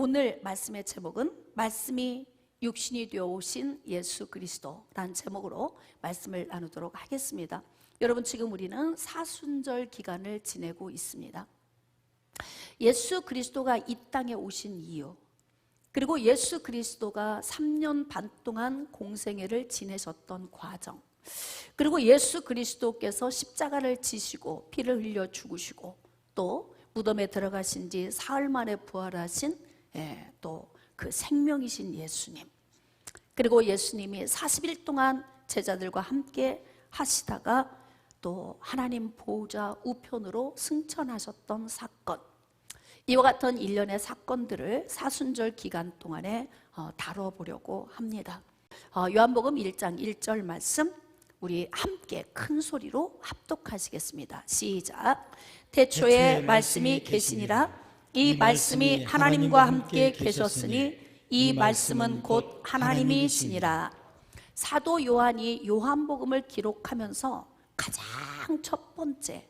오늘 말씀의 제목은 말씀이 육신이 되어 오신 예수 그리스도라는 제목으로 말씀을 나누도록 하겠습니다. 여러분, 지금 우리는 사순절 기간을 지내고 있습니다. 예수 그리스도가 이 땅에 오신 이유, 그리고 예수 그리스도가 3년 반 동안 공생애를 지내셨던 과정, 그리고 예수 그리스도께서 십자가를 지시고 피를 흘려 죽으시고 또 무덤에 들어가신 지 사흘 만에 부활하신 또 그 생명이신 예수님, 그리고 예수님이 40일 동안 제자들과 함께 하시다가 또 하나님 보호자 우편으로 승천하셨던 사건, 이와 같은 일련의 사건들을 사순절 기간 동안에 다뤄보려고 합니다. 요한복음 1장 1절 말씀 우리 함께 큰 소리로 합독하시겠습니다. 시작. 태초에 말씀이 계시니라. 이 말씀이 하나님과 함께 계셨으니 이 말씀은 곧 하나님이시니라. 사도 요한이 요한복음을 기록하면서 가장 첫 번째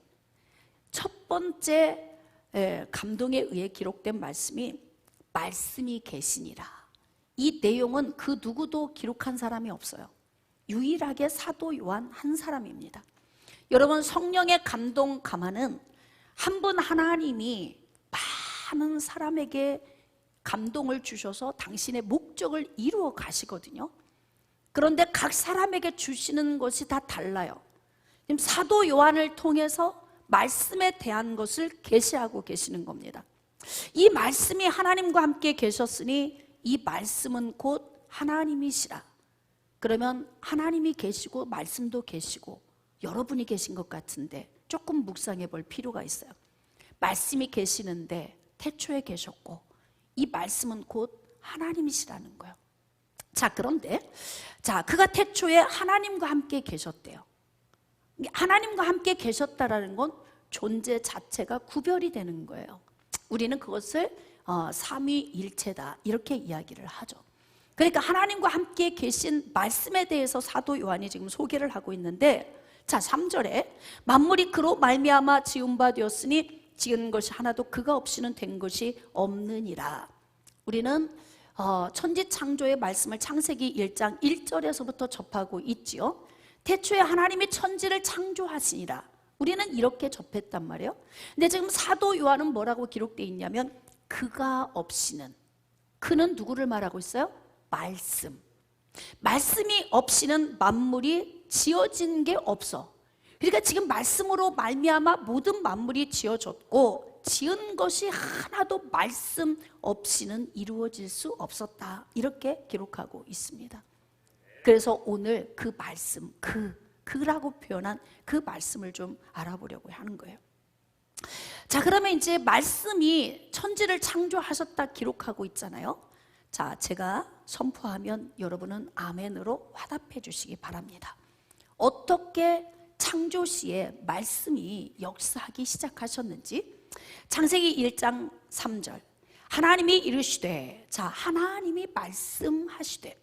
감동에 의해 기록된 말씀이 계시니라. 이 내용은 그 누구도 기록한 사람이 없어요. 유일하게 사도 요한 한 사람입니다. 여러분, 성령의 감동 감화는 한 분 하나님이 많은 사람에게 감동을 주셔서 당신의 목적을 이루어 가시거든요. 그런데 각 사람에게 주시는 것이 다 달라요. 지금 사도 요한을 통해서 말씀에 대한 것을 계시하고 계시는 겁니다. 이 말씀이 하나님과 함께 계셨으니 이 말씀은 곧 하나님이시라. 그러면 하나님이 계시고 말씀도 계시고 여러분이 계신 것 같은데 조금 묵상해 볼 필요가 있어요. 말씀이 계시는데 태초에 계셨고 이 말씀은 곧 하나님이시라는 거예요. 그런데 그가 태초에 하나님과 함께 계셨대요. 하나님과 함께 계셨다라는 건 존재 자체가 구별이 되는 거예요. 우리는 그것을 삼위일체다 이렇게 이야기를 하죠. 그러니까 하나님과 함께 계신 말씀에 대해서 사도 요한이 지금 소개를 하고 있는데, 3절에 만물이 그로 말미암아 지은 바 되었으니 지은 것이 하나도 그가 없이는 된 것이 없느니라. 우리는 천지창조의 말씀을 창세기 1장 1절에서부터 접하고 있지요. 태초에 하나님이 천지를 창조하시니라. 우리는 이렇게 접했단 말이에요. 근데 지금 사도 요한은 뭐라고 기록되어 있냐면 그가 없이는, 그는 누구를 말하고 있어요? 말씀이 없이는 만물이 지어진 게 없어. 그러니까 지금 말씀으로 말미암아 모든 만물이 지어졌고 지은 것이 하나도 말씀 없이는 이루어질 수 없었다 이렇게 기록하고 있습니다. 그래서 오늘 그 말씀, 그라고 표현한 그 말씀을 좀 알아보려고 하는 거예요. 그러면 이제 말씀이 천지를 창조하셨다 기록하고 있잖아요. 제가 선포하면 여러분은 아멘으로 화답해 주시기 바랍니다. 어떻게 창조 시에 말씀이 역사하기 시작하셨는지, 창세기 1장 3절 하나님이 이르시되, 하나님이 말씀하시되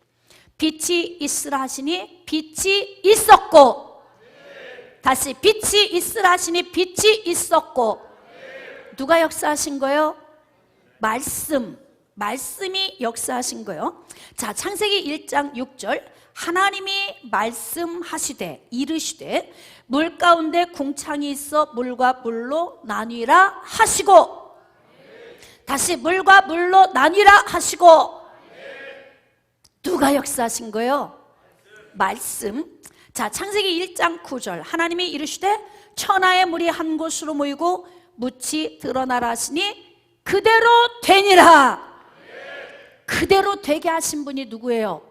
빛이 있으라 하시니 빛이 있었고, 다시 빛이 있으라 하시니 빛이 있었고. 누가 역사하신 거예요? 말씀이 역사하신 거예요. 창세기 1장 6절 하나님이 말씀하시되 이르시되 물 가운데 궁창이 있어 물과 물로 나뉘라 하시고, 다시 물과 물로 나뉘라 하시고. 누가 역사하신 거예요? 말씀. 창세기 1장 9절 하나님이 이르시되 천하의 물이 한 곳으로 모이고 묻이 드러나라 하시니 그대로 되니라. 그대로 되게 하신 분이 누구예요?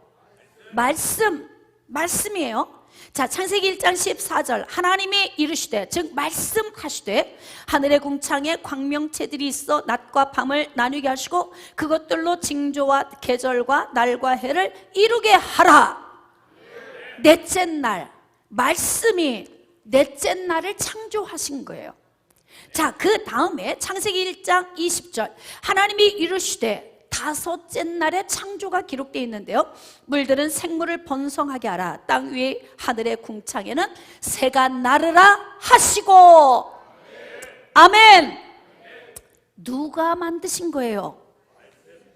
말씀이에요. 창세기 1장 14절 하나님이 이르시되, 즉 말씀하시되 하늘의 궁창에 광명체들이 있어 낮과 밤을 나누게 하시고 그것들로 징조와 계절과 날과 해를 이루게 하라. 넷째 날, 말씀이 넷째 날을 창조하신 거예요. 그 다음에 창세기 1장 20절 하나님이 이르시되, 다섯째 날에 창조가 기록되어 있는데요. 물들은 생물을 번성하게 하라. 땅 위에 하늘의 궁창에는 새가 나르라 하시고. 아멘. 누가 만드신 거예요?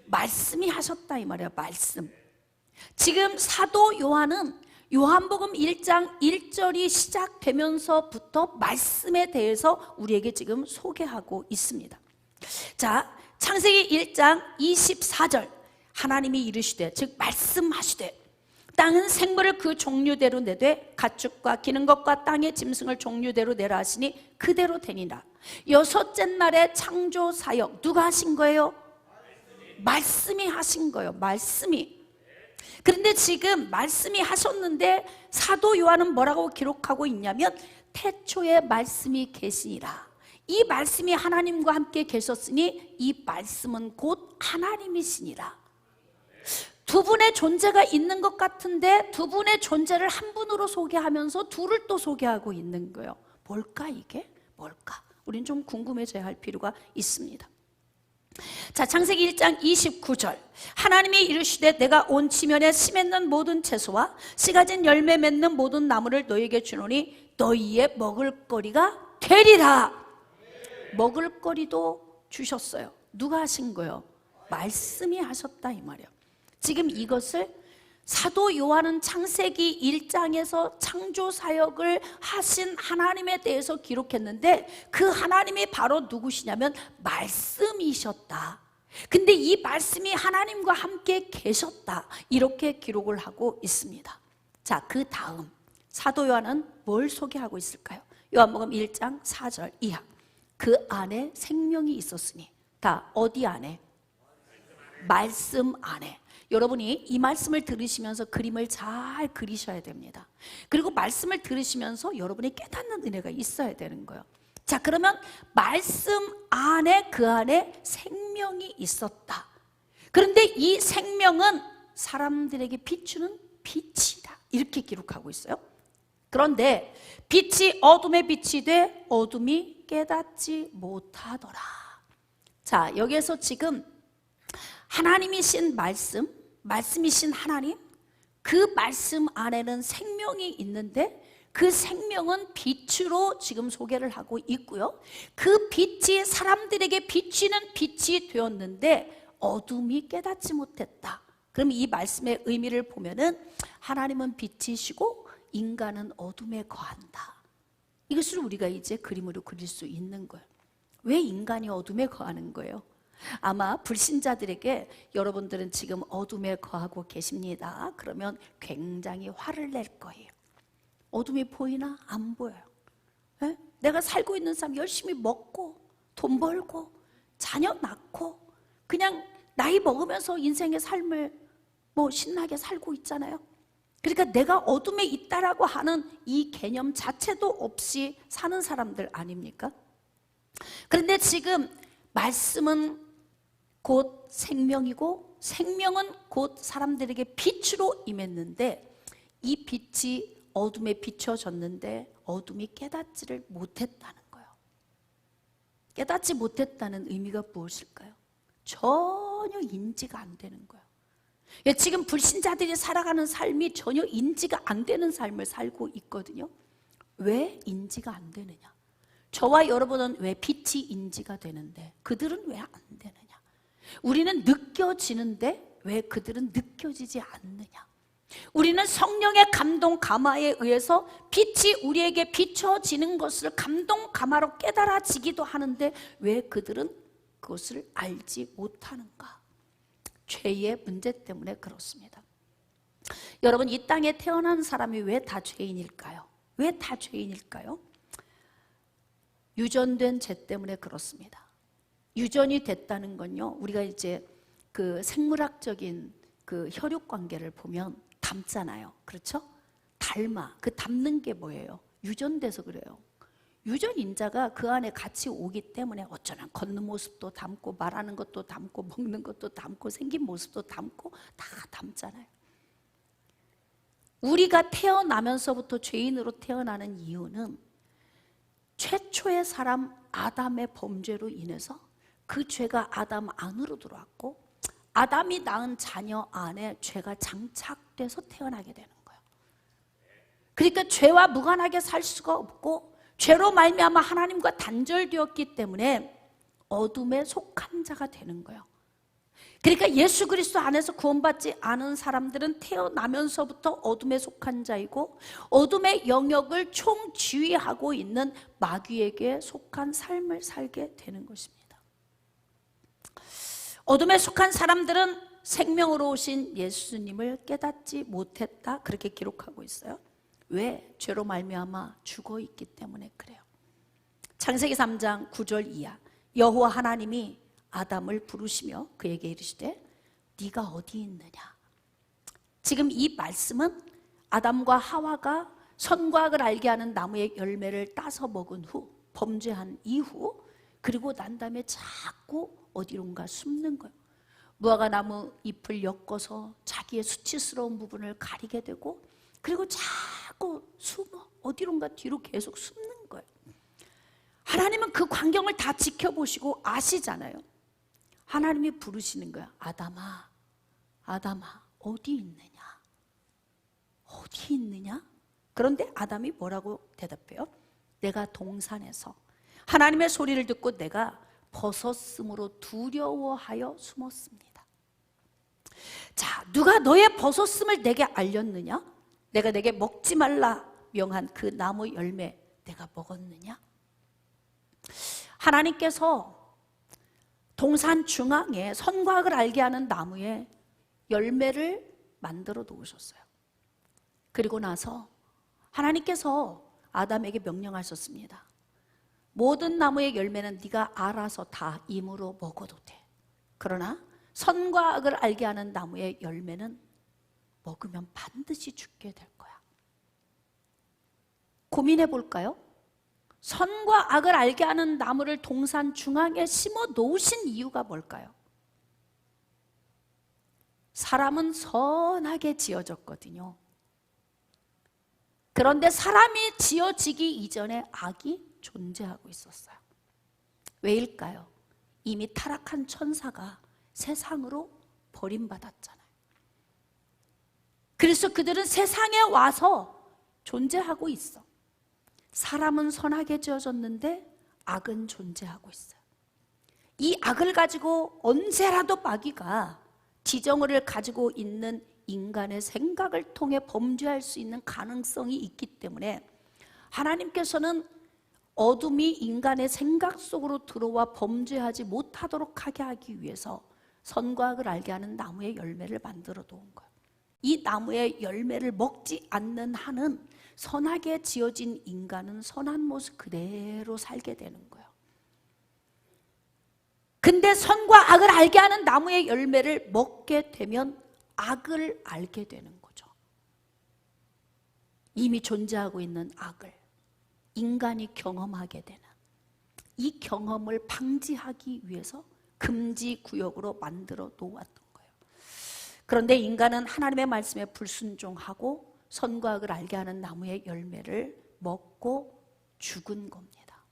말씀이 하셨다 이 말이에요. 말씀. 지금 사도 요한은 요한복음 1장 1절이 시작되면서부터 말씀에 대해서 우리에게 지금 소개하고 있습니다. 자, 창세기 1장 24절 하나님이 이르시되 즉 말씀하시되 땅은 생물을 그 종류대로 내되 가축과 기는 것과 땅의 짐승을 종류대로 내라 하시니 그대로 되니라. 여섯째 날에 창조 사역 누가 하신 거예요? 말씀이 하신 거예요. 말씀이. 그런데 지금 말씀이 하셨는데 사도 요한은 뭐라고 기록하고 있냐면 태초에 말씀이 계시니라. 이 말씀이 하나님과 함께 계셨으니 이 말씀은 곧 하나님이시니라. 두 분의 존재가 있는 것 같은데 두 분의 존재를 한 분으로 소개하면서 둘을 또 소개하고 있는 거예요. 뭘까 이게? 뭘까? 우린 좀 궁금해져야 할 필요가 있습니다. 자, 창세기 1장 29절 하나님이 이르시되 내가 온 지면에 씨 맺는 모든 채소와 씨 가진 열매 맺는 모든 나무를 너희에게 주노니 너희의 먹을거리가 되리라. 먹을거리도 주셨어요. 누가 하신 거예요? 말씀이 하셨다 이 말이에요. 지금 이것을 사도 요한은 창세기 1장에서 창조 사역을 하신 하나님에 대해서 기록했는데 그 하나님이 바로 누구시냐면 말씀이셨다. 근데 이 말씀이 하나님과 함께 계셨다. 이렇게 기록을 하고 있습니다. 자, 그 다음 사도 요한은 뭘 소개하고 있을까요? 요한복음 1장 4절 이하 그 안에 생명이 있었으니 다 어디 안에? 말씀 안에. 여러분이 이 말씀을 들으시면서 그림을 잘 그리셔야 됩니다. 그리고 말씀을 들으시면서 여러분이 깨닫는 은혜가 있어야 되는 거예요. 자, 그러면 말씀 안에 그 안에 생명이 있었다. 그런데 이 생명은 사람들에게 비추는 빛이다. 이렇게 기록하고 있어요. 그런데 빛이 어둠에 빛이 돼 어둠이 깨닫지 못하더라. 자, 여기에서 지금 하나님이신 말씀, 말씀이신 하나님, 그 말씀 안에는 생명이 있는데 그 생명은 빛으로 지금 소개를 하고 있고요. 그 빛이 사람들에게 비치는 빛이 되었는데 어둠이 깨닫지 못했다. 그럼 이 말씀의 의미를 보면은 하나님은 빛이시고 인간은 어둠에 거한다. 이것을 우리가 이제 그림으로 그릴 수 있는 거예요. 왜 인간이 어둠에 거하는 거예요? 아마 불신자들에게 여러분들은 지금 어둠에 거하고 계십니다. 그러면 굉장히 화를 낼 거예요. 어둠이 보이나? 안 보여요. 에? 내가 살고 있는 삶 열심히 먹고 돈 벌고 자녀 낳고 그냥 나이 먹으면서 인생의 삶을 신나게 살고 있잖아요. 그러니까 내가 어둠에 있다라고 하는 이 개념 자체도 없이 사는 사람들 아닙니까? 그런데 지금 말씀은 곧 생명이고 생명은 곧 사람들에게 빛으로 임했는데 이 빛이 어둠에 비춰졌는데 어둠이 깨닫지를 못했다는 거예요. 깨닫지 못했다는 의미가 무엇일까요? 전혀 인지가 안 되는 거예요. 지금 불신자들이 살아가는 삶이 전혀 인지가 안 되는 삶을 살고 있거든요. 왜 인지가 안 되느냐? 저와 여러분은 왜 빛이 인지가 되는데 그들은 왜 안 되느냐? 우리는 느껴지는데 왜 그들은 느껴지지 않느냐? 우리는 성령의 감동 감화에 의해서 빛이 우리에게 비춰지는 것을 감동 감화로 깨달아지기도 하는데 왜 그들은 그것을 알지 못하는가? 죄의 문제 때문에 그렇습니다. 여러분, 이 땅에 태어난 사람이 왜 다 죄인일까요? 왜 다 죄인일까요? 유전된 죄 때문에 그렇습니다. 유전이 됐다는 건요, 우리가 이제 그 생물학적인 그 혈육 관계를 보면 닮잖아요. 그렇죠? 닮아. 그 닮는 게 뭐예요? 유전돼서 그래요. 유전 인자가 그 안에 같이 오기 때문에 어쩌면 걷는 모습도 닮고 말하는 것도 닮고 먹는 것도 닮고 생긴 모습도 닮고 다 닮잖아요. 우리가 태어나면서부터 죄인으로 태어나는 이유는 최초의 사람 아담의 범죄로 인해서 그 죄가 아담 안으로 들어왔고 아담이 낳은 자녀 안에 죄가 장착돼서 태어나게 되는 거예요. 그러니까 죄와 무관하게 살 수가 없고 죄로 말미암아 하나님과 단절되었기 때문에 어둠에 속한 자가 되는 거예요. 그러니까 예수 그리스도 안에서 구원받지 않은 사람들은 태어나면서부터 어둠에 속한 자이고 어둠의 영역을 총지휘하고 있는 마귀에게 속한 삶을 살게 되는 것입니다. 어둠에 속한 사람들은 생명으로 오신 예수님을 깨닫지 못했다, 그렇게 기록하고 있어요. 왜? 죄로 말미암아 죽어 있기 때문에 그래요. 창세기 3장 9절 이하, 여호와 하나님이 아담을 부르시며 그에게 이르시되 네가 어디 있느냐. 지금 이 말씀은 아담과 하와가 선과 악을 알게 하는 나무의 열매를 따서 먹은 후, 범죄한 이후, 그리고 난 다음에 자꾸 어디론가 숨는 거예요. 무화과 나무 잎을 엮어서 자기의 수치스러운 부분을 가리게 되고, 그리고 자꾸 숨어 어디론가 뒤로 계속 숨는 거예요. 하나님은 그 광경을 다 지켜보시고 아시잖아요. 하나님이 부르시는 거야. 아담아, 아담아, 어디 있느냐? 어디 있느냐? 그런데 아담이 뭐라고 대답해요? 내가 동산에서 하나님의 소리를 듣고 내가 벗었으므로 두려워하여 숨었습니다. 자, 누가 너의 벗었음을 내게 알렸느냐? 내가 내게 먹지 말라 명한 그 나무 열매 내가 먹었느냐? 하나님께서 동산 중앙에 선과 악을 알게 하는 나무에 열매를 만들어 놓으셨어요. 그리고 나서 하나님께서 아담에게 명령하셨습니다. 모든 나무의 열매는 네가 알아서 다 임으로 먹어도 돼. 그러나 선과 악을 알게 하는 나무의 열매는 먹으면 반드시 죽게 될 거야. 고민해 볼까요? 선과 악을 알게 하는 나무를 동산 중앙에 심어 놓으신 이유가 뭘까요? 사람은 선하게 지어졌거든요. 그런데 사람이 지어지기 이전에 악이 존재하고 있었어요. 왜일까요? 이미 타락한 천사가 세상으로 버림받았잖아요. 그래서 그들은 세상에 와서 존재하고 있어. 사람은 선하게 지어졌는데 악은 존재하고 있어요. 이 악을 가지고 언제라도 마귀가 지정의를 가지고 있는 인간의 생각을 통해 범죄할 수 있는 가능성이 있기 때문에 하나님께서는 어둠이 인간의 생각 속으로 들어와 범죄하지 못하도록 하게 하기 위해서 선과 악을 알게 하는 나무의 열매를 만들어 놓은 거예요. 이 나무의 열매를 먹지 않는 한은 선하게 지어진 인간은 선한 모습 그대로 살게 되는 거예요. 근데 선과 악을 알게 하는 나무의 열매를 먹게 되면 악을 알게 되는 거죠. 이미 존재하고 있는 악을 인간이 경험하게 되는, 이 경험을 방지하기 위해서 금지 구역으로 만들어 놓았던 거예요. 그런데 인간은 하나님의 말씀에 불순종하고 선과 악을 알게 하는 나무의 열매를 먹고 죽은 겁니다.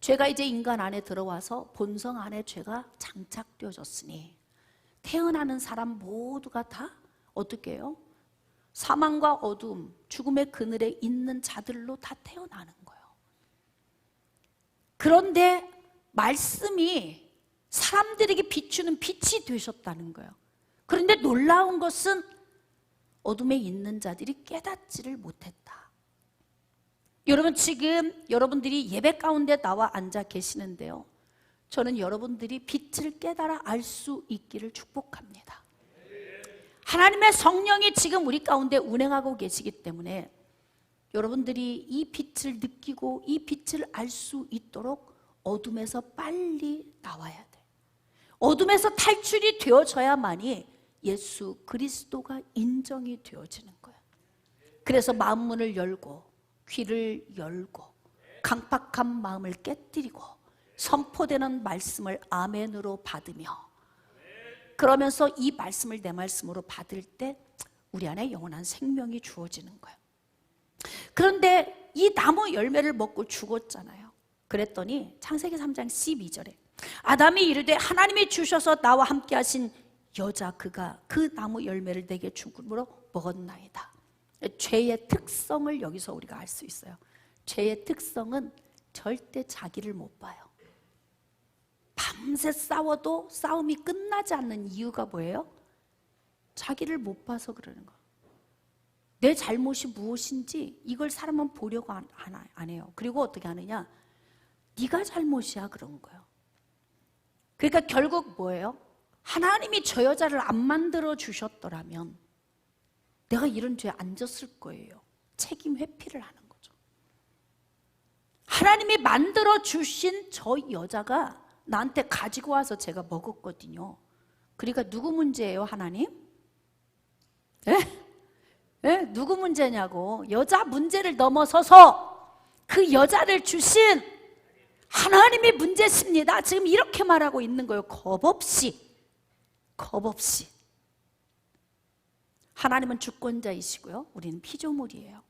죄가 이제 인간 안에 들어와서 본성 안에 죄가 장착되어졌으니 태어나는 사람 모두가 다 어떻게 해요? 사망과 어둠, 죽음의 그늘에 있는 자들로 다 태어나는 거예요. 그런데 말씀이 사람들에게 비추는 빛이 되셨다는 거예요. 그런데 놀라운 것은 어둠에 있는 자들이 깨닫지를 못했다. 여러분, 지금 여러분들이 예배 가운데 나와 앉아 계시는데요, 저는 여러분들이 빛을 깨달아 알 수 있기를 축복합니다. 하나님의 성령이 지금 우리 가운데 운행하고 계시기 때문에 여러분들이 이 빛을 느끼고 이 빛을 알 수 있도록 어둠에서 빨리 나와야 돼. 어둠에서 탈출이 되어져야만이 예수 그리스도가 인정이 되어지는 거예요. 그래서 마음문을 열고 귀를 열고 강팍한 마음을 깨뜨리고 선포되는 말씀을 아멘으로 받으며, 그러면서 이 말씀을 내 말씀으로 받을 때 우리 안에 영원한 생명이 주어지는 거예요. 그런데 이 나무 열매를 먹고 죽었잖아요. 그랬더니 창세기 3장 12절에 아담이 이르되 하나님이 주셔서 나와 함께 하신 여자 그가 그 나무 열매를 내게 죽음으로 먹었나이다. 죄의 특성을 여기서 우리가 알 수 있어요. 죄의 특성은 절대 자기를 못 봐요. 밤새 싸워도 싸움이 끝나지 않는 이유가 뭐예요? 자기를 못 봐서 그러는 거예요. 내 잘못이 무엇인지 이걸 사람은 보려고 안 해요. 그리고 어떻게 하느냐? 네가 잘못이야 그런 거예요. 그러니까 결국 뭐예요? 하나님이 저 여자를 안 만들어 주셨더라면 내가 이런 죄에 안 졌을 거예요. 책임 회피를 하는 거죠. 하나님이 만들어 주신 저 여자가 나한테 가지고 와서 제가 먹었거든요. 그러니까 누구 문제예요, 하나님? 누구 문제냐고. 여자 문제를 넘어서서 그 여자를 주신 하나님이 문제십니다. 지금 이렇게 말하고 있는 거예요. 겁 없이. 하나님은 주권자이시고요, 우리는 피조물이에요.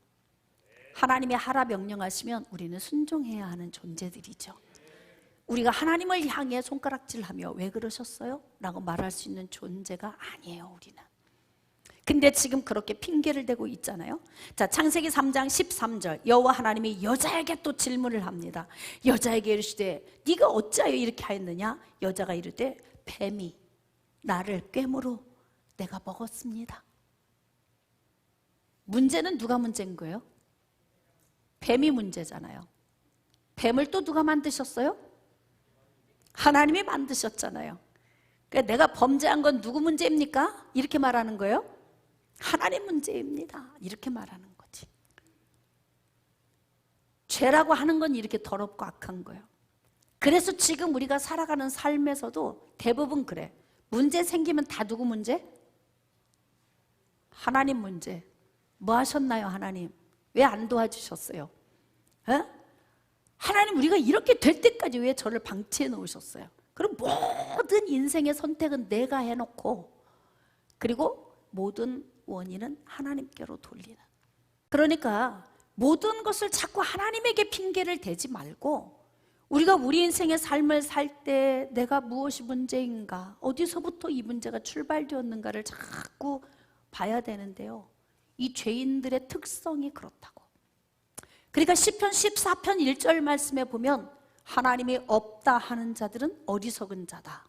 하나님이 하라 명령하시면 우리는 순종해야 하는 존재들이죠. 우리가 하나님을 향해 손가락질하며 왜 그러셨어요? 라고 말할 수 있는 존재가 아니에요, 우리는. 근데 지금 그렇게 핑계를 대고 있잖아요. 자, 창세기 3장 13절, 여호와 하나님이 여자에게 또 질문을 합니다. 여자에게 이르시되 네가 어찌하여 이렇게 하였느냐? 여자가 이르되 뱀이 나를 꿰므로 내가 먹었습니다. 문제는 누가 문제인 거예요? 뱀이 문제잖아요. 뱀을 또 누가 만드셨어요? 하나님이 만드셨잖아요. 그러니까 내가 범죄한 건 누구 문제입니까? 이렇게 말하는 거예요? 하나님 문제입니다. 이렇게 말하는 거지. 죄라고 하는 건 이렇게 더럽고 악한 거예요. 그래서 지금 우리가 살아가는 삶에서도 대부분 그래. 문제 생기면 다 누구 문제? 하나님 문제. 뭐 하셨나요, 하나님? 왜 안 도와주셨어요? 하나님, 우리가 이렇게 될 때까지 왜 저를 방치해 놓으셨어요? 그럼 모든 인생의 선택은 내가 해놓고, 그리고 모든 원인은 하나님께로 돌리는. 그러니까 모든 것을 자꾸 하나님에게 핑계를 대지 말고, 우리가 우리 인생의 삶을 살 때 내가 무엇이 문제인가, 어디서부터 이 문제가 출발되었는가를 자꾸 봐야 되는데요, 이 죄인들의 특성이 그렇다고. 그러니까 시편 14편 1절 말씀에 보면 하나님이 없다 하는 자들은 어리석은 자다.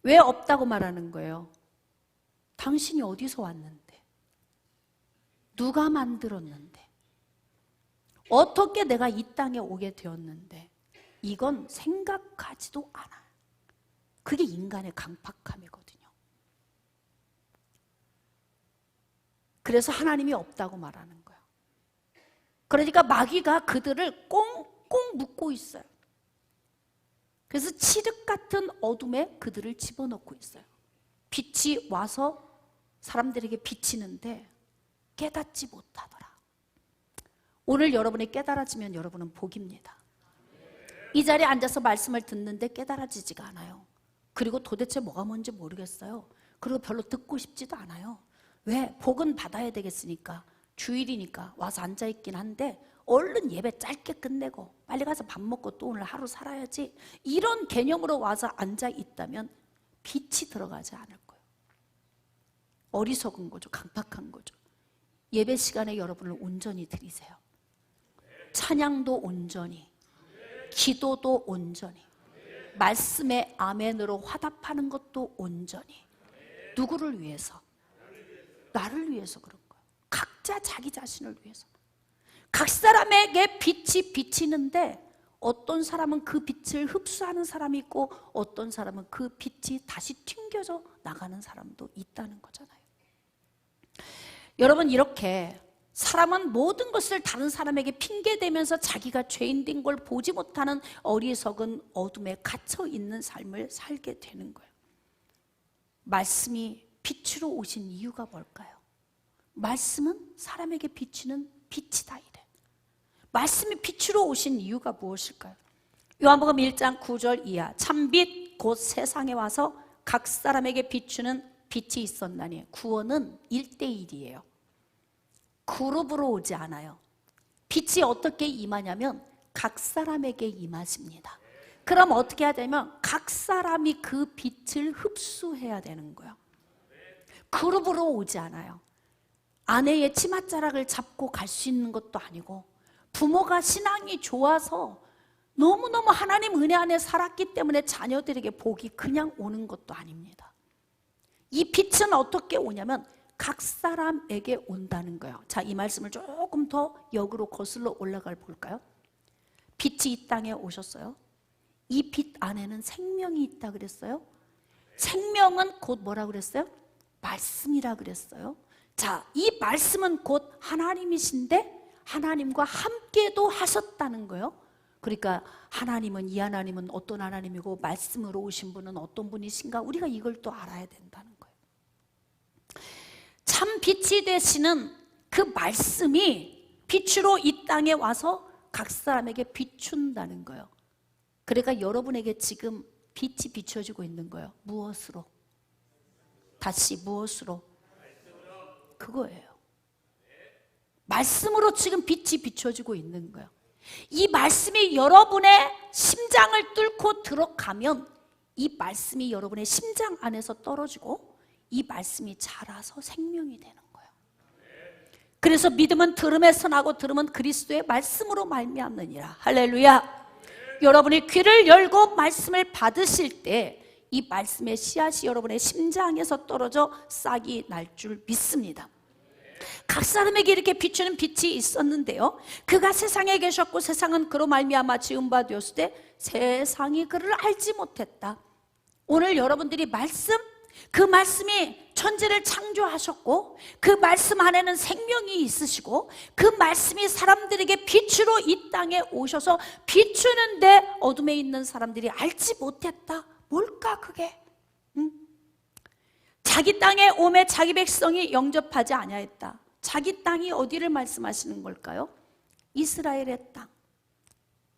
왜 없다고 말하는 거예요? 당신이 어디서 왔는데? 누가 만들었는데? 어떻게 내가 이 땅에 오게 되었는데? 이건 생각하지도 않아요. 그게 인간의 강팍함이거든요. 그래서 하나님이 없다고 말하는 거예요. 그러니까 마귀가 그들을 꽁꽁 묶고 있어요. 그래서 칠흑 같은 어둠에 그들을 집어넣고 있어요. 빛이 와서 사람들에게 비치는데 깨닫지 못하더라. 오늘 여러분이 깨달아지면 여러분은 복입니다. 이 자리에 앉아서 말씀을 듣는데 깨달아지지가 않아요. 그리고 도대체 뭐가 뭔지 모르겠어요. 그리고 별로 듣고 싶지도 않아요. 왜? 복은 받아야 되겠으니까, 주일이니까 와서 앉아있긴 한데 얼른 예배 짧게 끝내고 빨리 가서 밥 먹고 또 오늘 하루 살아야지, 이런 개념으로 와서 앉아있다면 빛이 들어가지 않을 거예요. 어리석은 거죠. 강팍한 거죠. 예배 시간에 여러분을 온전히 드리세요. 찬양도 온전히, 기도도 온전히, 말씀에 아멘으로 화답하는 것도 온전히. 누구를 위해서? 나를 위해서 그런 거예요. 각자 자기 자신을 위해서. 각 사람에게 빛이 비치는데 어떤 사람은 그 빛을 흡수하는 사람이 있고 어떤 사람은 그 빛이 다시 튕겨져 나가는 사람도 있다는 거잖아요. 여러분, 이렇게 사람은 모든 것을 다른 사람에게 핑계대면서 자기가 죄인 된 걸 보지 못하는 어리석은 어둠에 갇혀 있는 삶을 살게 되는 거예요. 말씀이 빛으로 오신 이유가 뭘까요? 말씀은 사람에게 비치는 빛이다 이래. 말씀이 빛으로 오신 이유가 무엇일까요? 요한복음 1장 9절 이하, 참빛 곧 세상에 와서 각 사람에게 비추는 빛이 있었나니. 구원은 1대1이에요. 그룹으로 오지 않아요. 빛이 어떻게 임하냐면 각 사람에게 임하십니다. 그럼 어떻게 해야 되냐면 각 사람이 그 빛을 흡수해야 되는 거예요. 그룹으로 오지 않아요. 아내의 치맛자락을 잡고 갈 수 있는 것도 아니고, 부모가 신앙이 좋아서 너무너무 하나님 은혜 안에 살았기 때문에 자녀들에게 복이 그냥 오는 것도 아닙니다. 이 빛은 어떻게 오냐면 각 사람에게 온다는 거예요. 자, 이 말씀을 조금 더 역으로 거슬러 올라가 볼까요? 빛이 이 땅에 오셨어요. 이 빛 안에는 생명이 있다 그랬어요. 생명은 곧 뭐라 그랬어요? 말씀이라 그랬어요. 자, 이 말씀은 곧 하나님이신데 하나님과 함께도 하셨다는 거예요. 그러니까 하나님은, 이 하나님은 어떤 하나님이고 말씀으로 오신 분은 어떤 분이신가, 우리가 이걸 또 알아야 된다는 거예요. 참 빛이 되시는 그 말씀이 빛으로 이 땅에 와서 각 사람에게 비춘다는 거예요. 그러니까 여러분에게 지금 빛이 비춰지고 있는 거예요. 무엇으로? 다시 무엇으로? 그거예요. 말씀으로 지금 빛이 비춰지고 있는 거예요. 이 말씀이 여러분의 심장을 뚫고 들어가면 이 말씀이 여러분의 심장 안에서 떨어지고 이 말씀이 자라서 생명이 되는 거예요. 그래서 믿음은 들음에서 나고 들음은 그리스도의 말씀으로 말미암느니라. 할렐루야. 여러분이 귀를 열고 말씀을 받으실 때 이 말씀의 씨앗이 여러분의 심장에서 떨어져 싹이 날 줄 믿습니다. 각 사람에게 이렇게 비추는 빛이 있었는데요, 그가 세상에 계셨고 세상은 그로 말미암아 지은 바 되었으되 세상이 그를 알지 못했다. 오늘 여러분들이 말씀, 그 말씀이 천지를 창조하셨고 그 말씀 안에는 생명이 있으시고 그 말씀이 사람들에게 빛으로 이 땅에 오셔서 비추는데 어둠에 있는 사람들이 알지 못했다. 뭘까 그게? 자기 땅에 오매 자기 백성이 영접하지 아니하였다. 자기 땅이 어디를 말씀하시는 걸까요? 이스라엘의 땅.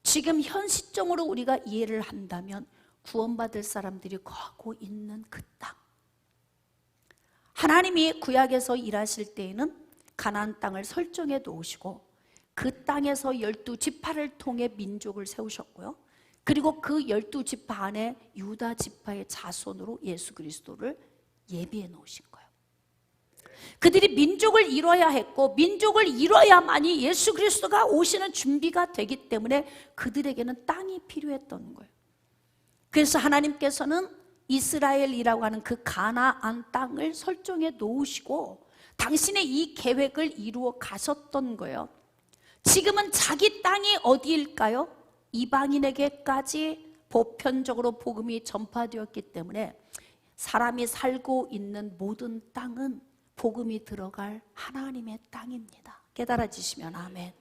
지금 현 시점으로 우리가 이해를 한다면 구원받을 사람들이 거하고 있는 그 땅. 하나님이 구약에서 일하실 때에는 가나안 땅을 설정해 놓으시고 그 땅에서 12지파를 통해 민족을 세우셨고요, 그리고 그 12지파 안에 유다 지파의 자손으로 예수 그리스도를 예비해 놓으신 거예요. 그들이 민족을 이뤄야 했고 민족을 이뤄야만이 예수 그리스도가 오시는 준비가 되기 때문에 그들에게는 땅이 필요했던 거예요. 그래서 하나님께서는 이스라엘이라고 하는 그 가나안 땅을 설정해 놓으시고 당신의 이 계획을 이루어 가셨던 거예요. 지금은 자기 땅이 어디일까요? 이방인에게까지 보편적으로 복음이 전파되었기 때문에 사람이 살고 있는 모든 땅은 복음이 들어갈 하나님의 땅입니다. 깨달아지시면 아멘.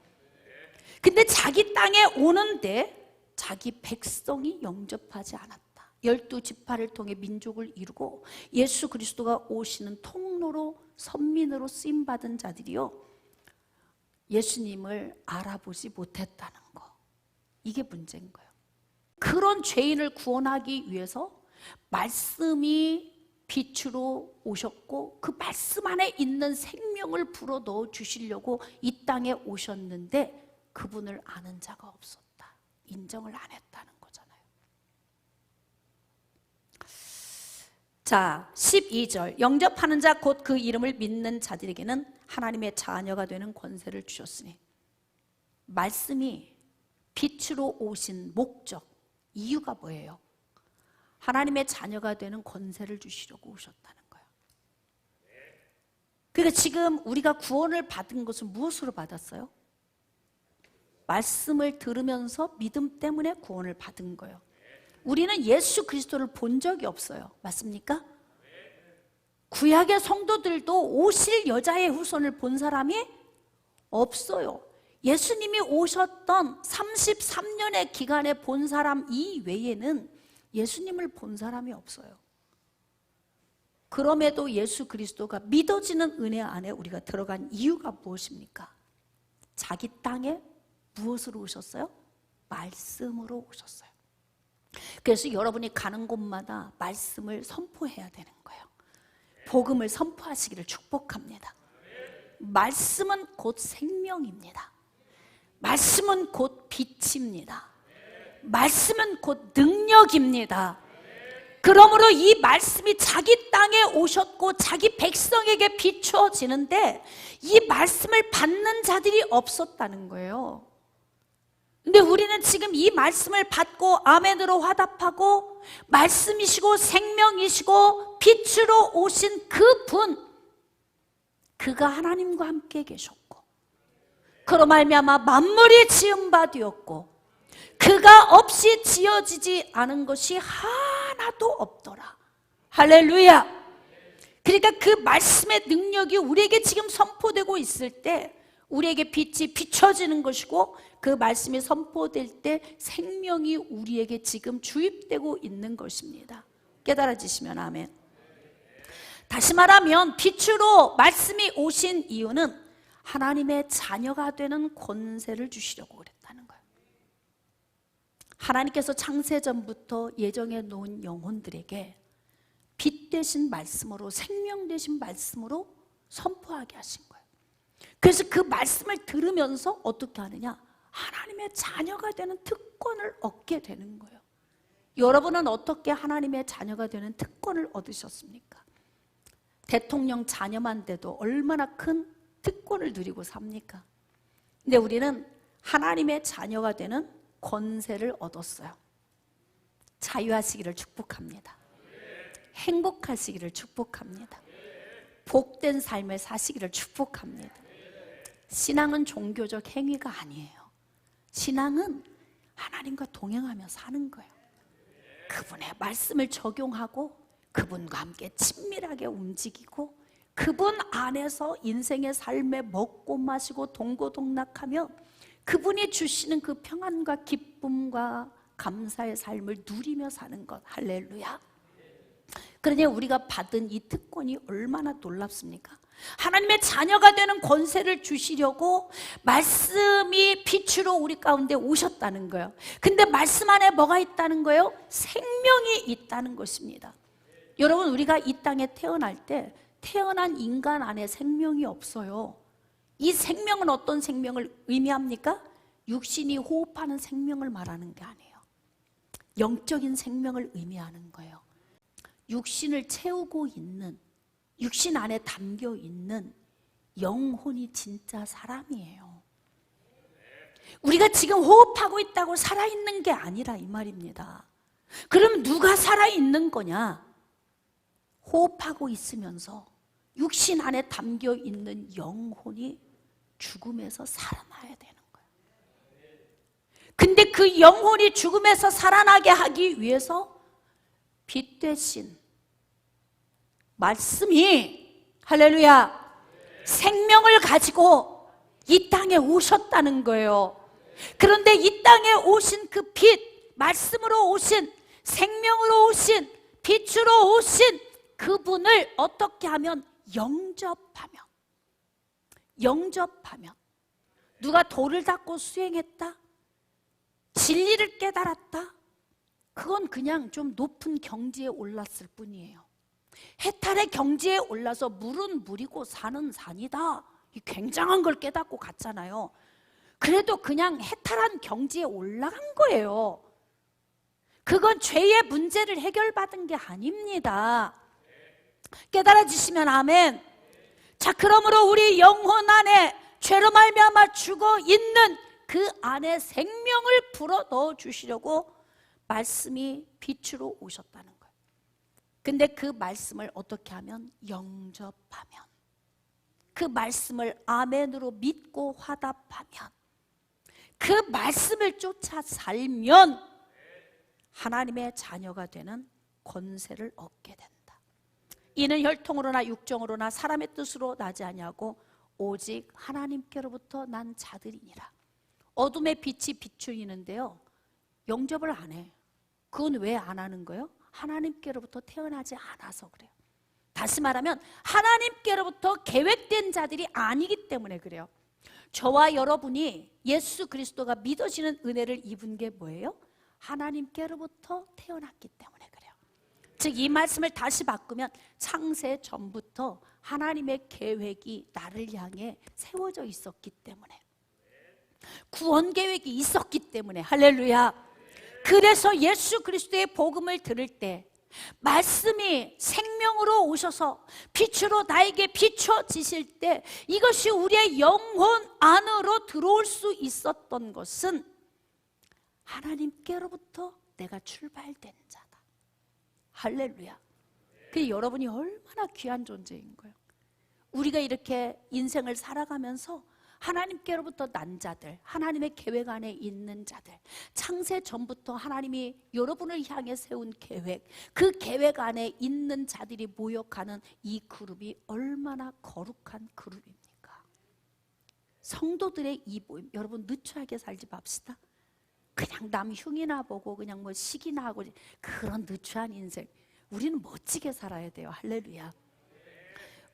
근데 자기 땅에 오는데 자기 백성이 영접하지 않았다. 12지파를 통해 민족을 이루고 예수 그리스도가 오시는 통로로, 선민으로 쓰임받은 자들이요, 예수님을 알아보지 못했다는 거. 이게 문제인 거예요. 그런 죄인을 구원하기 위해서 말씀이 빛으로 오셨고 그 말씀 안에 있는 생명을 불어 넣어 주시려고 이 땅에 오셨는데 그분을 아는 자가 없었다. 인정을 안 했다는 거잖아요. 자, 12절. 영접하는 자 곧 그 이름을 믿는 자들에게는 하나님의 자녀가 되는 권세를 주셨으니. 말씀이 빛으로 오신 목적, 이유가 뭐예요? 하나님의 자녀가 되는 권세를 주시려고 오셨다는 거예요. 그러니까 지금 우리가 구원을 받은 것은 무엇으로 받았어요? 말씀을 들으면서 믿음 때문에 구원을 받은 거예요. 우리는 예수 그리스도를 본 적이 없어요. 맞습니까? 구약의 성도들도 오실 여자의 후손을 본 사람이 없어요. 예수님이 오셨던 33년의 기간에 본 사람 이외에는 예수님을 본 사람이 없어요. 그럼에도 예수 그리스도가 믿어지는 은혜 안에 우리가 들어간 이유가 무엇입니까? 자기 땅에 무엇으로 오셨어요? 말씀으로 오셨어요. 그래서 여러분이 가는 곳마다 말씀을 선포해야 되는 거예요. 복음을 선포하시기를 축복합니다. 말씀은 곧 생명입니다. 말씀은 곧 빛입니다. 말씀은 곧 능력입니다. 그러므로 이 말씀이 자기 땅에 오셨고 자기 백성에게 비춰지는데 이 말씀을 받는 자들이 없었다는 거예요. 근데 우리는 지금 이 말씀을 받고 아멘으로 화답하고 말씀이시고 생명이시고 빛으로 오신 그분, 그가 하나님과 함께 계셨고 그로 말미암아 만물이 지은 바 되었고 그가 없이 지어지지 않은 것이 하나도 없더라. 할렐루야. 그러니까 그 말씀의 능력이 우리에게 지금 선포되고 있을 때 우리에게 빛이 비춰지는 것이고 그 말씀이 선포될 때 생명이 우리에게 지금 주입되고 있는 것입니다. 깨달아지시면 아멘. 다시 말하면 빛으로 말씀이 오신 이유는 하나님의 자녀가 되는 권세를 주시려고 그랬다는 거예요. 하나님께서 창세전부터 예정해 놓은 영혼들에게 빛 되신 말씀으로, 생명 되신 말씀으로 선포하게 하신 거예요. 그래서 그 말씀을 들으면서 어떻게 하느냐? 하나님의 자녀가 되는 특권을 얻게 되는 거예요. 여러분은 어떻게 하나님의 자녀가 되는 특권을 얻으셨습니까? 대통령 자녀만 돼도 얼마나 큰 특권을 누리고 삽니까? 근데 우리는 하나님의 자녀가 되는 권세를 얻었어요. 자유하시기를 축복합니다. 행복하시기를 축복합니다. 복된 삶을 사시기를 축복합니다. 신앙은 종교적 행위가 아니에요. 신앙은 하나님과 동행하며 사는 거예요. 그분의 말씀을 적용하고 그분과 함께 친밀하게 움직이고 그분 안에서 인생의 삶에 먹고 마시고 동고동락하며 그분이 주시는 그 평안과 기쁨과 감사의 삶을 누리며 사는 것. 할렐루야. 그러니 우리가 받은 이 특권이 얼마나 놀랍습니까? 하나님의 자녀가 되는 권세를 주시려고 말씀이 빛으로 우리 가운데 오셨다는 거예요. 근데 말씀 안에 뭐가 있다는 거예요? 생명이 있다는 것입니다. 여러분, 우리가 이 땅에 태어날 때 태어난 인간 안에 생명이 없어요. 이 생명은 어떤 생명을 의미합니까? 육신이 호흡하는 생명을 말하는 게 아니에요. 영적인 생명을 의미하는 거예요. 육신을 채우고 있는, 육신 안에 담겨 있는 영혼이 진짜 사람이에요. 우리가 지금 호흡하고 있다고 살아있는 게 아니라 이 말입니다. 그럼 누가 살아있는 거냐? 호흡하고 있으면서 육신 안에 담겨 있는 영혼이 죽음에서 살아나야 되는 거예요. 근데 그 영혼이 죽음에서 살아나게 하기 위해서 빛 되신 말씀이, 할렐루야, 생명을 가지고 이 땅에 오셨다는 거예요. 그런데 이 땅에 오신 그 빛, 말씀으로 오신, 생명으로 오신, 빛으로 오신 그분을 어떻게 하면? 영접하면. 누가 돌을 닦고 수행했다? 진리를 깨달았다? 그건 그냥 좀 높은 경지에 올랐을 뿐이에요. 해탈의 경지에 올라서 물은 물이고 산은 산이다, 굉장한 걸 깨닫고 갔잖아요. 그래도 그냥 해탈한 경지에 올라간 거예요. 그건 죄의 문제를 해결받은 게 아닙니다. 깨달아지시면 아멘. 자, 그러므로 우리 영혼 안에 죄로 말미암아 죽어 있는 그 안에 생명을 불어 넣어 주시려고 말씀이 빛으로 오셨다는 거예요. 근데 그 말씀을 어떻게 하면? 영접하면, 그 말씀을 아멘으로 믿고 화답하면, 그 말씀을 쫓아 살면 하나님의 자녀가 되는 권세를 얻게 된다. 이는 혈통으로나 육정으로나 사람의 뜻으로 나지 아니하고 오직 하나님께로부터 난 자들이니라. 어둠의 빛이 비추이는데요, 영접을 안 해. 그건 왜 안 하는 거예요? 하나님께로부터 태어나지 않아서 그래요. 다시 말하면 하나님께로부터 계획된 자들이 아니기 때문에 그래요. 저와 여러분이 예수 그리스도가 믿어지는 은혜를 입은 게 뭐예요? 하나님께로부터 태어났기 때문에 그래요. 즉, 이 말씀을 다시 바꾸면 창세 전부터 하나님의 계획이 나를 향해 세워져 있었기 때문에, 구원 계획이 있었기 때문에, 할렐루야. 그래서 예수 그리스도의 복음을 들을 때 말씀이 생명으로 오셔서 빛으로 나에게 비춰지실 때 이것이 우리의 영혼 안으로 들어올 수 있었던 것은 하나님께로부터 내가 출발된 자다. 할렐루야. 그 여러분이 얼마나 귀한 존재인 거예요. 우리가 이렇게 인생을 살아가면서 하나님께로부터 난 자들, 하나님의 계획 안에 있는 자들, 창세 전부터 하나님이 여러분을 향해 세운 계획, 그 계획 안에 있는 자들이 모여가는 이 그룹이 얼마나 거룩한 그룹입니까? 성도들의 이 모임, 여러분 느초하게 살지 맙시다. 그냥 남 흉이나 보고 그냥 뭐 시기나 하고 그런 느초한 인생, 우리는 멋지게 살아야 돼요. 할렐루야.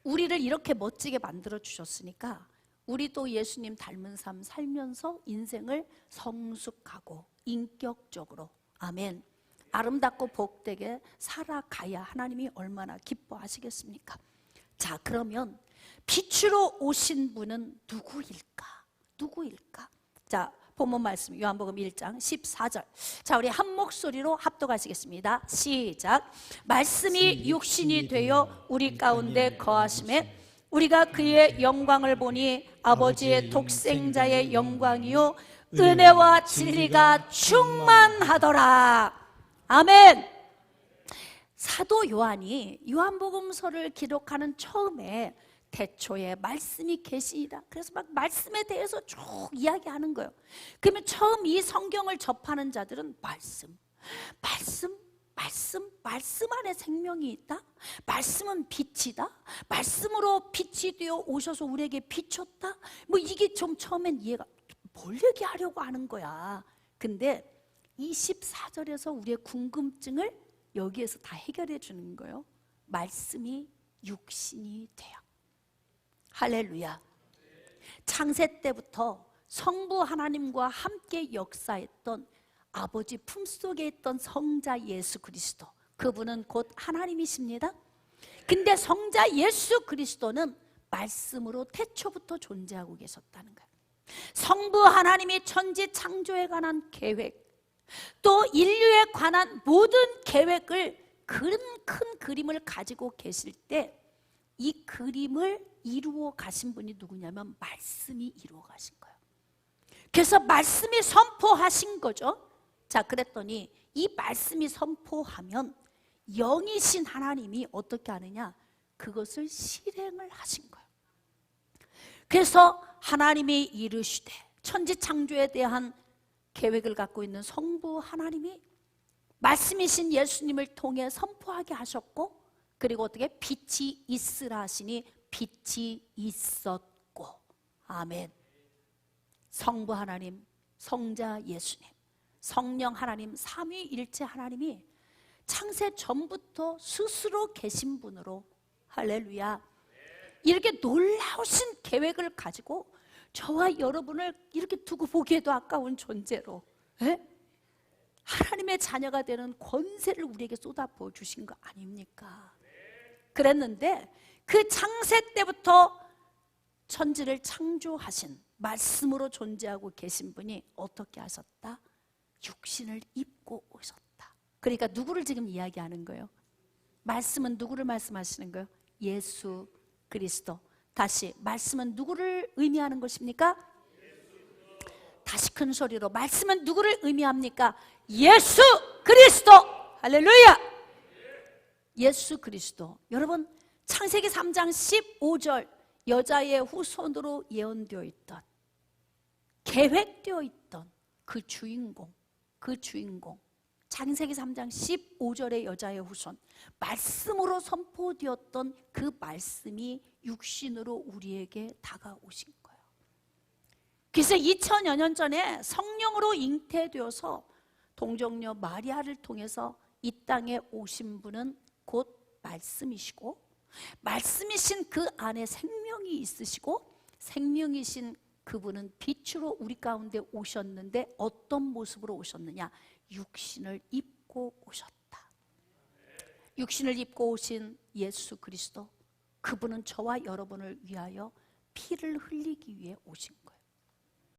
우리를 이렇게 멋지게 만들어 주셨으니까 우리도 예수님 닮은 삶 살면서 인생을 성숙하고 인격적으로, 아멘, 아름답고 복되게 살아가야 하나님이 얼마나 기뻐하시겠습니까? 자, 그러면 빛으로 오신 분은 누구일까? 누구일까? 자, 본문 말씀 요한복음 1장 14절. 자, 우리 한 목소리로 합독하시겠습니다. 시작. 말씀이 육신이 되어 우리 가운데 거하심에 우리가 그의 영광을 보니 아버지의 독생자의 영광이요 은혜와 진리가 충만하더라. 아멘. 사도 요한이 요한복음서를 기록하는 처음에 태초에 말씀이 계시니라. 그래서 막 말씀에 대해서 쭉 이야기하는 거예요. 그러면 처음 이 성경을 접하는 자들은 말씀 안에 생명이 있다. 말씀은 빛이다. 말씀으로 빛이 되어 오셔서 우리에게 비췄다. 뭐 이게 좀 처음엔 이해가, 뭘 얘기하려고 하는 거야. 근데 24절에서 우리의 궁금증을 여기에서 다 해결해 주는 거예요. 말씀이 육신이 되어. 할렐루야. 창세 때부터 성부 하나님과 함께 역사했던 아버지 품속에 있던 성자 예수 그리스도, 그분은 곧 하나님이십니다. 근데 성자 예수 그리스도는 말씀으로 태초부터 존재하고 계셨다는 거예요. 성부 하나님이 천지 창조에 관한 계획, 또 인류에 관한 모든 계획을 큰 그림을 가지고 계실 때 이 그림을 이루어 가신 분이 누구냐면 말씀이 이루어 가신 거예요. 그래서 말씀이 선포하신 거죠. 자, 그랬더니 이 말씀이 선포하면 영이신 하나님이 어떻게 하느냐? 그것을 실행을 하신 거예요. 그래서 하나님이 이르시되, 천지 창조에 대한 계획을 갖고 있는 성부 하나님이 말씀이신 예수님을 통해 선포하게 하셨고, 그리고 어떻게 빛이 있으라 하시니 빛이 있었고. 아멘. 성부 하나님, 성자 예수님, 성령 하나님, 삼위일체 하나님이 창세 전부터 스스로 계신 분으로, 할렐루야, 이렇게 놀라우신 계획을 가지고 저와 여러분을 이렇게 두고 보기에도 아까운 존재로, 하나님의 자녀가 되는 권세를 우리에게 쏟아부어 주신 거 아닙니까? 그랬는데 그 창세 때부터 천지를 창조하신, 말씀으로 존재하고 계신 분이 어떻게 하셨다? 육신을 입고 오셨다. 그러니까 누구를 지금 이야기하는 거예요? 말씀은 누구를 말씀하시는 거예요? 예수 그리스도. 다시, 말씀은 누구를 의미하는 것입니까? 다시 큰 소리로, 말씀은 누구를 의미합니까? 예수 그리스도. 할렐루야. 예수 그리스도. 여러분, 창세기 3장 15절, 여자의 후손으로 예언되어 있던, 계획되어 있던 그 주인공, 창세기 3장 15절의 여자의 후손, 말씀으로 선포되었던 그 말씀이 육신으로 우리에게 다가오신 거예요. 그래서 2000여 년 전에 성령으로 잉태되어서 동정녀 마리아를 통해서 이 땅에 오신 분은 곧 말씀이시고, 말씀이신 그 안에 생명이 있으시고, 생명이신 그분은 빛으로 우리 가운데 오셨는데 어떤 모습으로 오셨느냐? 육신을 입고 오셨다. 육신을 입고 오신 예수 그리스도, 그분은 저와 여러분을 위하여 피를 흘리기 위해 오신 거예요.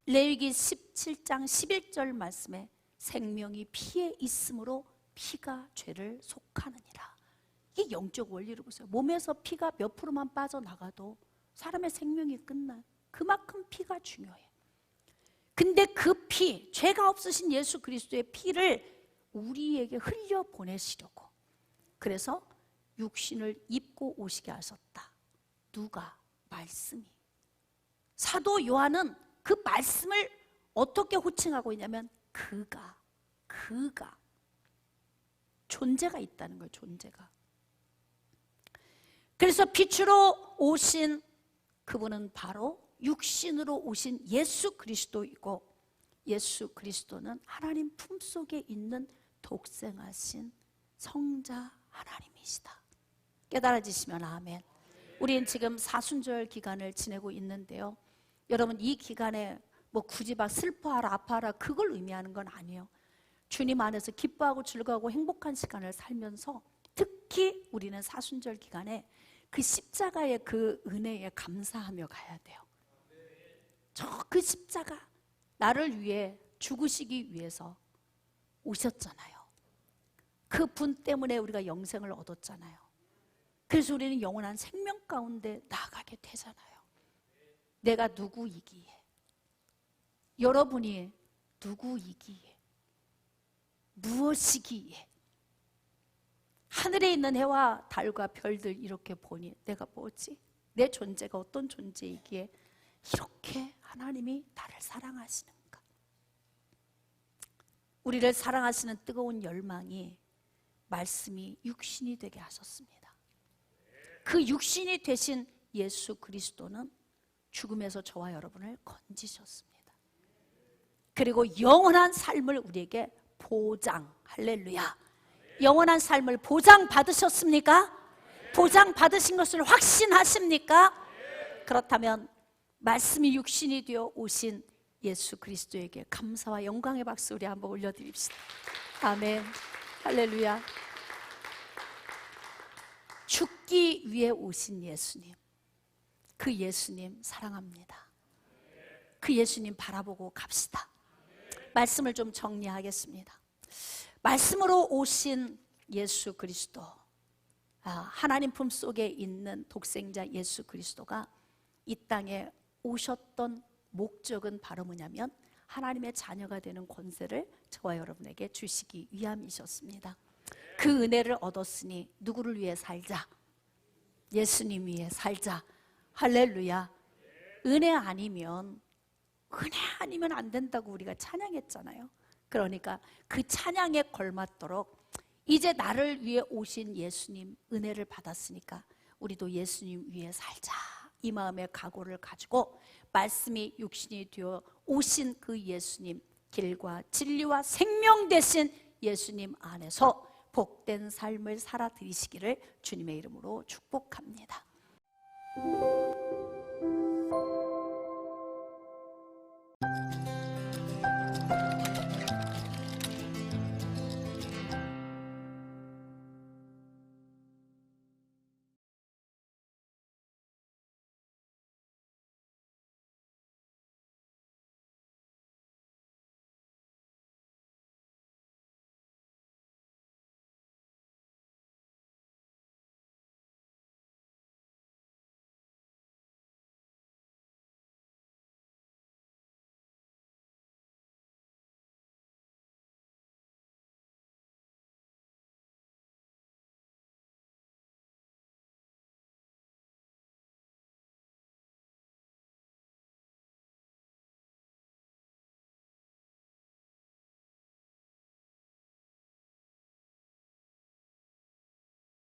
레위기 17장 11절 말씀에 생명이 피에 있으므로 피가 죄를 속하느니라. 이 영적 원리를 보세요. 몸에서 피가 몇 프로만 빠져나가도 사람의 생명이 끝나요. 그만큼 피가 중요해요. 근데 그 피, 죄가 없으신 예수 그리스도의 피를 우리에게 흘려 보내시려고, 그래서 육신을 입고 오시게 하셨다. 누가? 말씀이. 사도 요한은 그 말씀을 어떻게 호칭하고 있냐면 그가 존재가 있다는 거예요. 존재가. 그래서 빛으로 오신 그분은 바로 육신으로 오신 예수 그리스도이고, 예수 그리스도는 하나님 품속에 있는 독생하신 성자 하나님이시다. 깨달아지시면 아멘. 우리는 지금 사순절 기간을 지내고 있는데요, 여러분 이 기간에 뭐 굳이 막 슬퍼하라 아파하라 그걸 의미하는 건 아니에요. 주님 안에서 기뻐하고 즐거워하고 행복한 시간을 살면서 특히 우리는 사순절 기간에 그 십자가의 그 은혜에 감사하며 가야 돼요. 저 그 십자가, 나를 위해 죽으시기 위해서 오셨잖아요. 그 분 때문에 우리가 영생을 얻었잖아요. 그래서 우리는 영원한 생명 가운데 나아가게 되잖아요. 내가 누구이기에, 여러분이 누구이기에, 무엇이기에, 하늘에 있는 해와 달과 별들 이렇게 보니 내가 뭐지? 내 존재가 어떤 존재이기에 이렇게 하나님이 나를 사랑하시는가? 우리를 사랑하시는 뜨거운 열망이 말씀이 육신이 되게 하셨습니다. 그 육신이 되신 예수 그리스도는 죽음에서 저와 여러분을 건지셨습니다. 그리고 영원한 삶을 우리에게 보장, 할렐루야, 영원한 삶을 보장받으셨습니까? 보장받으신 것을 확신하십니까? 그렇다면 말씀이 육신이 되어 오신 예수 그리스도에게 감사와 영광의 박수 우리 한번 올려드립시다. 아멘, 할렐루야. 죽기 위해 오신 예수님, 그 예수님 사랑합니다. 그 예수님 바라보고 갑시다. 말씀을 좀 정리하겠습니다. 말씀으로 오신 예수 그리스도, 하나님 품속에 있는 독생자 예수 그리스도가 이 땅에 오셨던 목적은 바로 뭐냐면 하나님의 자녀가 되는 권세를 저와 여러분에게 주시기 위함이셨습니다. 그 은혜를 얻었으니 누구를 위해 살자? 예수님 위해 살자. 할렐루야. 은혜 아니면 안 된다고 우리가 찬양했잖아요. 그러니까 그 찬양에 걸맞도록 이제 나를 위해 오신 예수님 은혜를 받았으니까 우리도 예수님 위해 살자, 이 마음의 각오를 가지고 말씀이 육신이 되어 오신 그 예수님, 길과 진리와 생명 되신 예수님 안에서 복된 삶을 살아드리시기를 주님의 이름으로 축복합니다.